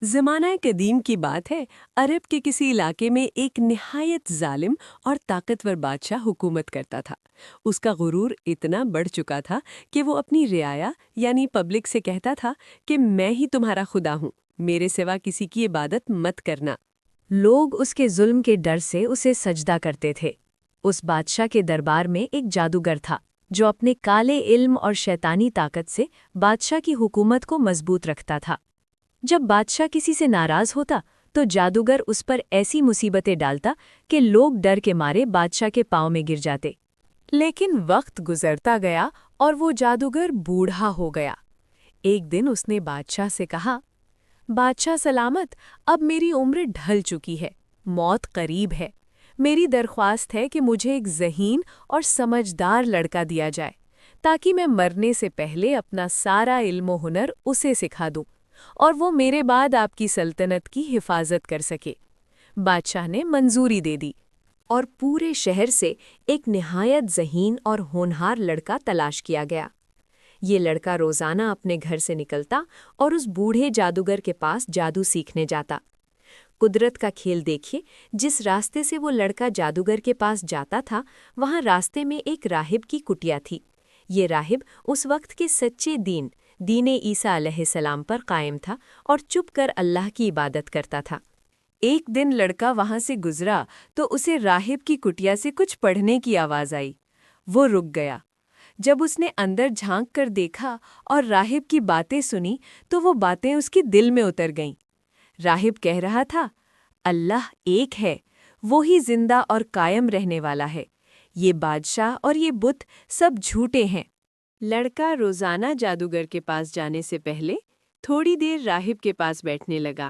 زمانہ قدیم کی بات ہے۔ عرب کے کسی علاقے میں ایک نہایت ظالم اور طاقتور بادشاہ حکومت کرتا تھا۔ اس کا غرور اتنا بڑھ چکا تھا کہ وہ اپنی رعایا یعنی پبلک سے کہتا تھا کہ میں ہی تمہارا خدا ہوں، میرے سوا کسی کی عبادت مت کرنا۔ لوگ اس کے ظلم کے ڈر سے اسے سجدہ کرتے تھے۔ اس بادشاہ کے دربار میں ایک جادوگر تھا جو اپنے کالے علم اور شیطانی طاقت سے بادشاہ کی حکومت کو مضبوط رکھتا تھا۔ جب بادشاہ کسی سے ناراض ہوتا تو جادوگر اس پر ایسی مصیبتیں ڈالتا کہ لوگ ڈر کے مارے بادشاہ کے پاؤں میں گر جاتے۔ لیکن وقت گزرتا گیا اور وہ جادوگر بوڑھا ہو گیا۔ ایک دن اس نے بادشاہ سے کہا، بادشاہ سلامت، اب میری عمر ڈھل چکی ہے، موت قریب ہے۔ میری درخواست ہے کہ مجھے ایک ذہین اور سمجھدار لڑکا دیا جائے تاکہ میں مرنے سے پہلے اپنا سارا علم و ہنر اسے سکھا دوں اور وہ میرے بعد آپ کی سلطنت کی حفاظت کر سکے۔ بادشاہ نے منظوری دے دی اور پورے شہر سے ایک نہایت ذہین اور ہونہار لڑکا تلاش کیا گیا۔ یہ لڑکا روزانہ اپنے گھر سے نکلتا اور اس بوڑھے جادوگر کے پاس جادو سیکھنے جاتا۔ قدرت کا کھیل دیکھیے، جس راستے سے وہ لڑکا جادوگر کے پاس جاتا تھا وہاں راستے میں ایک راہب کی کٹیا تھی۔ یہ راہب اس وقت کے سچے دین عیسیٰ علیہ السلام پر قائم تھا اور چپ کر اللہ کی عبادت کرتا تھا۔ ایک دن لڑکا وہاں سے گزرا تو اسے راہب کی کٹیا سے کچھ پڑھنے کی آواز آئی۔ وہ رک گیا۔ جب اس نے اندر جھانک کر دیکھا اور راہب کی باتیں سنی تو وہ باتیں اس کے دل میں اتر گئیں۔ راہب کہہ رہا تھا، اللہ ایک ہے، وہی زندہ اور قائم رہنے والا ہے۔ یہ بادشاہ اور یہ بت سب جھوٹے ہیں۔ لڑکا روزانہ جادوگر کے پاس جانے سے پہلے تھوڑی دیر راہب کے پاس بیٹھنے لگا۔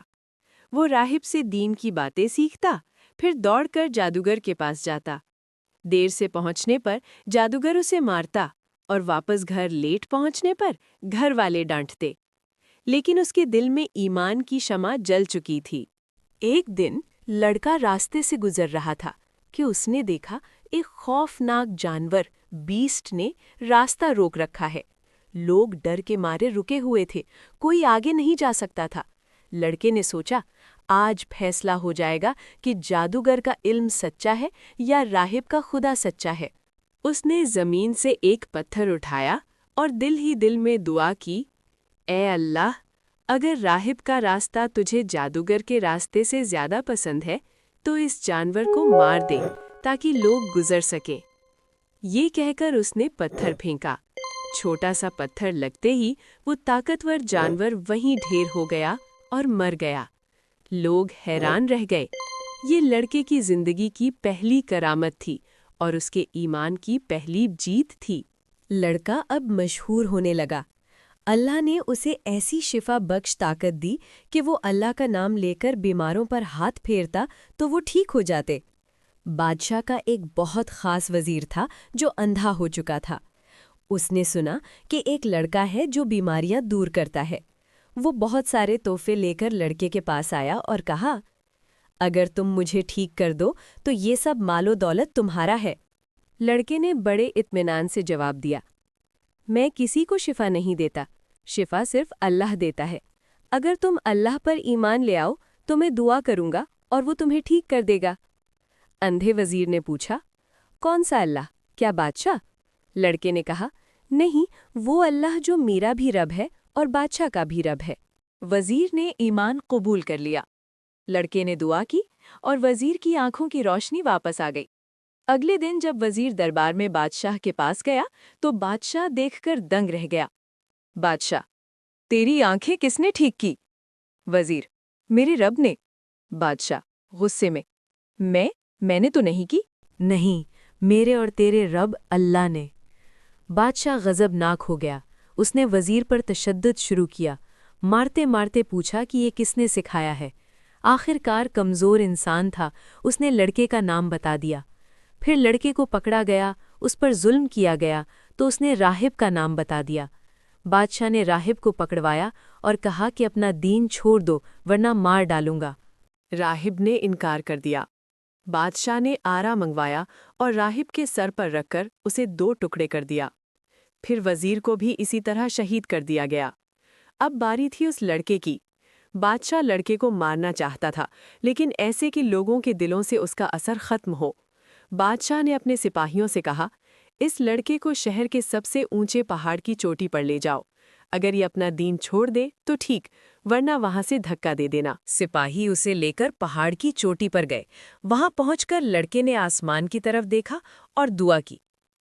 وہ راہب سے دین کی باتیں سیکھتا، پھر دوڑ کر جادوگر کے پاس جاتا۔ دیر سے پہنچنے پر جادوگر اسے مارتا اور واپس گھر لیٹ پہنچنے پر گھر والے ڈانٹتے۔ لیکن اس کے دل میں ایمان کی شمع جل چکی تھی۔ ایک دن لڑکا راستے سے گزر رہا تھا کہ اس نے دیکھا ایک خوفناک جانور بیسٹ نے راستہ روک رکھا ہے۔ لوگ ڈر کے مارے رکے ہوئے تھے، کوئی آگے نہیں جا سکتا تھا۔ لڑکے نے سوچا، آج فیصلہ ہو جائے گا کہ جادوگر کا علم سچا ہے یا راہب کا خدا سچا ہے۔ اس نے زمین سے ایک پتھر اٹھایا اور دل ہی دل میں دعا کی، اے اللہ، اگر راہب کا راستہ تجھے جادوگر کے راستے سے زیادہ پسند ہے تو اس جانور کو مار دے تاکہ لوگ گزر سکیں۔ یہ کہہ کر اس نے پتھر پھینکا۔ چھوٹا سا پتھر لگتے ہی وہ طاقتور جانور وہیں ڈھیر ہو گیا اور مر گیا۔ لوگ حیران رہ گئے۔ یہ لڑکے کی زندگی کی پہلی کرامت تھی اور اس کے ایمان کی پہلی جیت تھی۔ لڑکا اب مشہور ہونے لگا۔ اللہ نے اسے ایسی شفا بخش طاقت دی کہ وہ اللہ کا نام لے کر بیماروں پر ہاتھ پھیرتا تو وہ ٹھیک ہو جاتے۔ بادشاہ کا ایک بہت خاص وزیر تھا جو اندھا ہو چکا تھا۔ اس نے سنا کہ ایک لڑکا ہے جو بیماریاں دور کرتا ہے۔ وہ بہت سارے تحفے لے کر لڑکے کے پاس آیا اور کہا، اگر تم مجھے ٹھیک کر دو تو یہ سب مال و دولت تمہارا ہے۔ لڑکے نے بڑے اطمینان سے جواب دیا، میں کسی کو شفا نہیں دیتا، شفا صرف اللہ دیتا ہے۔ اگر تم اللہ پر ایمان لے آؤ تو میں دعا کروں گا اور وہ تمہیں ٹھیک کر دے گا۔ اندھے وزیر نے پوچھا، کون سا اللہ؟ کیا بادشاہ؟ لڑکے نے کہا، نہیں، وہ اللہ جو میرا بھی رب ہے اور بادشاہ کا بھی رب ہے۔ وزیر نے ایمان قبول کر لیا۔ لڑکے نے دعا کی اور وزیر کی آنکھوں کی روشنی واپس آ گئی۔ اگلے دن جب وزیر دربار میں بادشاہ کے پاس گیا تو بادشاہ دیکھ کر دنگ رہ گیا۔ بادشاہ، تیری آنکھیں کس نے ٹھیک کی؟ وزیر، میرے رب نے۔ بادشاہ غصے میں نے تو نہیں کی۔ نہیں، میرے اور تیرے رب اللہ نے۔ بادشاہ غضبناک ہو گیا۔ اس نے وزیر پر تشدد شروع کیا، مارتے مارتے پوچھا کہ یہ کس نے سکھایا ہے۔ آخر کار کمزور انسان تھا، اس نے لڑکے کا نام بتا دیا۔ پھر لڑکے کو پکڑا گیا، اس پر ظلم کیا گیا تو اس نے راہب کا نام بتا دیا۔ بادشاہ نے راہب کو پکڑوایا اور کہا کہ اپنا دین چھوڑ دو ورنہ مار ڈالوں گا۔ راہب نے انکار کر دیا۔ بادشاہ نے آرا منگوایا اور راہب کے سر پر رکھ کر اسے 2 ٹکڑے کر دیا۔ پھر وزیر کو بھی اسی طرح شہید کر دیا گیا۔ اب باری تھی اس لڑکے کی۔ بادشاہ لڑکے کو مارنا چاہتا تھا، لیکن ایسے کہ لوگوں کے دلوں سے اس کا اثر ختم ہو۔ بادشاہ نے اپنے سپاہیوں سے کہا، اس لڑکے کو شہر کے سب سے اونچے پہاڑ کی چوٹی پر لے جاؤ۔ اگر یہ اپنا دین چھوڑ دے تو ٹھیک، ورنہ وہاں سے دھکا دے دینا۔ سپاہی اسے لے کر پہاڑ کی چوٹی پر گئے۔ وہاں پہنچ کر لڑکے نے آسمان کی طرف دیکھا اور دعا کی،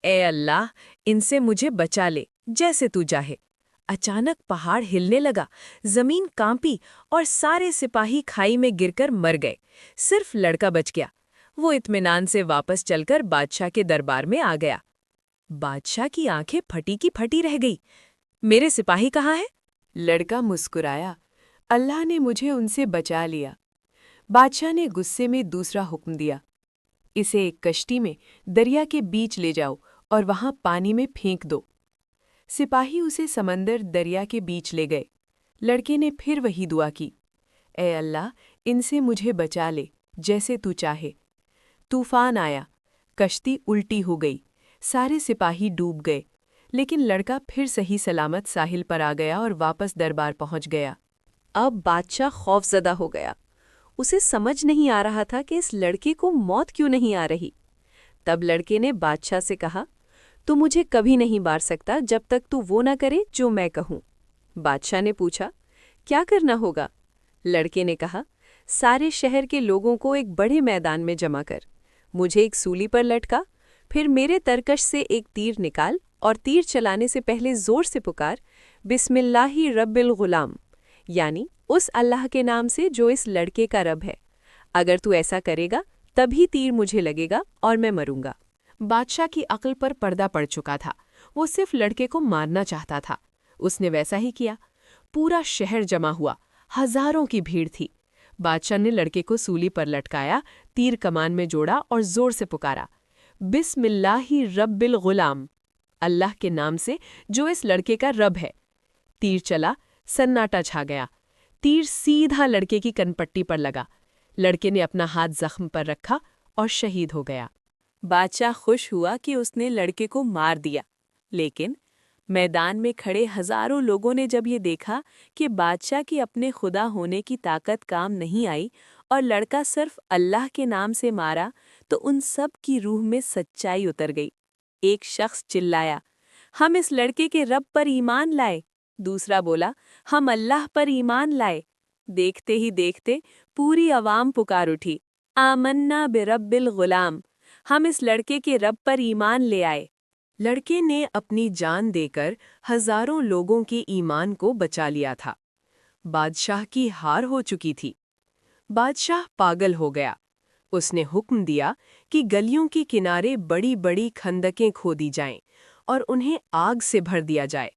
اے اللہ، ان سے مجھے بچا لے جیسے تو چاہے۔ اچانک پہاڑ ہلنے لگا، زمین کانپی اور سارے سپاہی کھائی میں گر کر مر گئے۔ صرف لڑکا بچ گیا۔ وہ اطمینان سے واپس چل کر بادشاہ کے دربار میں آ گیا۔ بادشاہ کی آنکھیں پھٹی کی پھٹی رہ گئی۔ میرے سپاہی کہاں ہے؟ لڑکا مسکرایا، اللہ نے مجھے ان سے بچا لیا۔ بادشاہ نے غصے میں دوسرا حکم دیا، اسے ایک کشتی میں دریا کے بیچ لے جاؤ اور وہاں پانی میں پھینک دو۔ سپاہی اسے سمندر دریا کے بیچ لے گئے۔ لڑکے نے پھر وہی دعا کی، اے اللہ، ان سے مجھے بچا لے جیسے تو چاہے۔ طوفان آیا، کشتی الٹی ہو گئی، سارے سپاہی ڈوب گئے، لیکن لڑکا پھر صحیح سلامت ساحل پر آ گیا اور واپس دربار پہنچ گیا۔ اب بادشاہ خوفزدہ ہو گیا۔ اسے سمجھ نہیں آ رہا تھا کہ اس لڑکے کو موت کیوں نہیں آ رہی۔ تب لڑکے نے بادشاہ سے کہا، تو مجھے کبھی نہیں مار سکتا جب تک تو وہ نہ کرے جو میں کہوں۔ بادشاہ نے پوچھا، کیا کرنا ہوگا؟ لڑکے نے کہا، سارے شہر کے لوگوں کو ایک بڑے میدان میں جمع کر، مجھے ایک سولی پر لٹکا، پھر میرے ترکش سے ایک تیر نکال اور تیر چلانے سے پہلے زور سے پکار، بسم اللہ رب الغلام، یعنی اس اللہ کے نام سے جو اس لڑکے کا رب ہے۔ اگر تو ایسا کرے گا تبھی تیر مجھے لگے گا اور میں مروں گا۔ بادشاہ کی عقل پر پردہ پڑ چکا تھا۔ وہ صرف لڑکے کو مارنا چاہتا تھا۔ اس نے ویسا ہی کیا۔ پورا شہر جمع ہوا، ہزاروں کی بھیڑ تھی۔ بادشاہ نے لڑکے کو سولی پر لٹکایا، تیر کمان میں جوڑا اور زور سے پکارا، بسم اللہ رب الغلام، اللہ کے نام سے جو اس لڑکے کا رب ہے۔ تیر چلا، سناٹا چھا گیا۔ تیر سیدھا لڑکے کی کنپٹی پر لگا۔ لڑکے نے اپنا ہاتھ زخم پر رکھا اور شہید ہو گیا۔ بادشاہ خوش ہوا کہ اس نے لڑکے کو مار دیا، لیکن میدان میں کھڑے ہزاروں لوگوں نے جب یہ دیکھا کہ بادشاہ کی اپنے خدا ہونے کی طاقت کام نہیں آئی اور لڑکا صرف اللہ کے نام سے مارا، تو ان سب کی روح میں سچائی اتر گئی۔ ایک شخص چلایا، ہم اس لڑکے کے رب پر ایمان لائے۔ دوسرا بولا، ہم اللہ پر ایمان لائے۔ دیکھتے ہی دیکھتے پوری عوام پکار اٹھی، آمنا برب الغلام، ہم اس لڑکے کے رب پر ایمان لے آئے۔ لڑکے نے اپنی جان دے کر ہزاروں لوگوں کے ایمان کو بچا لیا تھا۔ بادشاہ کی ہار ہو چکی تھی۔ بادشاہ پاگل ہو گیا۔ اس نے حکم دیا کہ گلیوں کے کنارے بڑی بڑی کھندقیں کھودی جائیں اور انہیں آگ سے بھر دیا جائے۔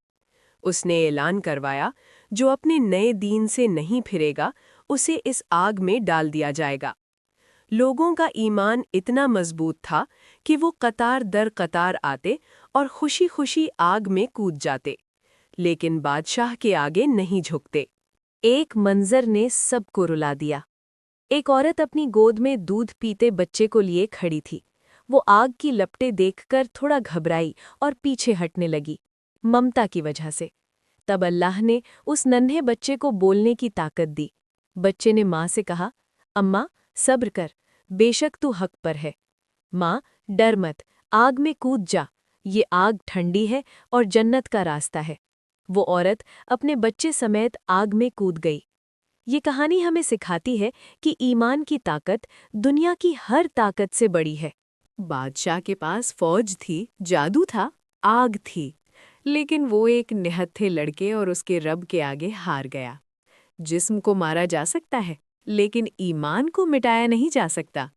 اس نے اعلان کروایا، جو اپنے نئے دین سے نہیں پھرے گا اسے اس آگ میں ڈال دیا جائے گا۔ لوگوں کا ایمان اتنا مضبوط تھا کہ وہ قطار در قطار آتے اور خوشی خوشی آگ میں کود جاتے، لیکن بادشاہ کے آگے نہیں جھکتے۔ ایک منظر نے سب کو رلا دیا۔ ایک عورت اپنی گود میں دودھ پیتے بچے کو لیے کھڑی تھی۔ وہ آگ کی لپٹیں دیکھ کر تھوڑا گھبرائی اور پیچھے ہٹنے لگی، ممتا کی وجہ سے۔ تب اللہ نے اس ننھے بچے کو بولنے کی طاقت دی۔ بچے نے ماں سے کہا، اماں صبر کر، بے شک تو حق پر ہے۔ ماں ڈر مت، آگ میں کود جا، یہ آگ ٹھنڈی ہے اور جنت کا راستہ ہے۔ وہ عورت اپنے بچے سمیت آگ میں کود گئی۔ یہ کہانی ہمیں سکھاتی ہے کہ ایمان کی طاقت دنیا کی ہر طاقت سے بڑی ہے۔ بادشاہ کے پاس فوج تھی، جادو تھا، آگ تھی، لیکن وہ ایک نہتھے لڑکے اور اس کے رب کے آگے ہار گیا۔ جسم کو مارا جا سکتا ہے، لیکن ایمان کو مٹایا نہیں جا سکتا۔